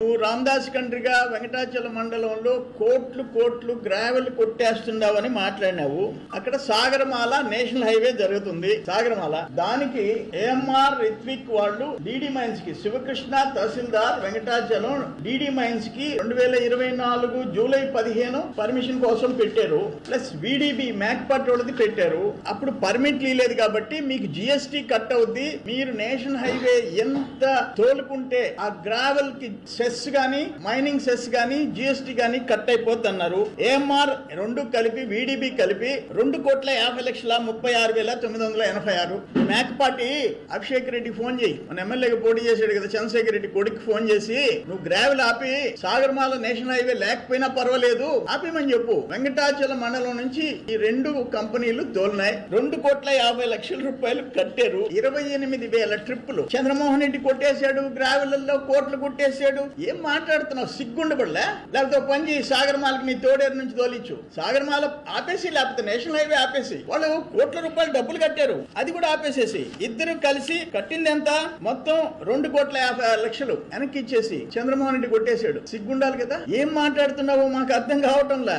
నువ్వు రామదాస్ కండ్రిగా వెంకటాచల మండలంలో కోట్లు గ్రావెల్ కొట్టేస్తున్నావని మాట్లాడినావు. అక్కడ సాగరమాల నేషనల్ హైవే జరుగుతుంది. సాగరమాల దానికి ఏఎంఆర్ రిత్విక్ వాళ్ళు డీడీ మైన్స్ కి శివకృష్ణ తహసీల్దార్ వెంకటాచలం డీడీ మైన్స్ కి 2024 జూలై 15 పర్మిషన్ కోసం పెట్టారు. ప్లస్ విడిబి మేకపాటి వాళ్ళది పెట్టారు. అప్పుడు పర్మిట్ లేదు కాబట్టి మీకు జిఎస్టీ కట్ అవుద్ది. మీరు నేషనల్ హైవే ఎంత తోలుకుంటే ఆ గ్రావెల్ కి సెస్ గానీ మైనింగ్ సెస్ గానీ జిఎస్టీ గానీ కట్ అయిపోద్ది అన్నారు. ఏఎంఆర్ రెండు కలిపి విడిబి కలిపి 2,50,36,986. మేకపాటి అభిషేక్ రెడ్డి ఫోన్ చేయి, మన ఎమ్మెల్యేగా పోటీ చేశాడు కదా చంద్రశేఖర్ రెడ్డి కొడుకు ఫోన్ చేసి నువ్వు గ్రావెల్ ఆపి సాగరమాల నేషనల్ హైవే లేకపోయినా పర్వాలేదు ఆపిమని చెప్పు. వెంకటాచల మండలం నుంచి ఈ రెండు కంపెనీలు తోలినాయి. 2,50,00,000 రూపాయలు కట్టారు. 28,000 ట్రిప్పులు చంద్రమోహన్ రెడ్డి కొట్టేశాడు. గ్రావెల్లో కోట్లు కొట్టేశాడు. ఏం మాట్లాడుతున్నావు? సిగ్గుండబడలే? లేకపోతే పని చేయి, సాగరమాలకి నీ తోడేరు నుంచి తోలిచ్చు. సాగరమాల ఆపేసి, లేకపోతే నేషనల్ హైవే ఆపేసి. వాళ్ళు కోట్ల రూపాయలు డబ్బులు కట్టారు, అది కూడా ఆపేసేసి ఇద్దరు కలిసి కట్టింది ఎంత? మొత్తం 2,50,00,000 వెనక్కి ఇచ్చేసి చంద్రమోహన్ రెడ్డి కొట్టేశాడు. సిగ్గుండాలి కదా? ఏం మాట్లాడుతున్నావో మాకు అర్థం కావటంలా.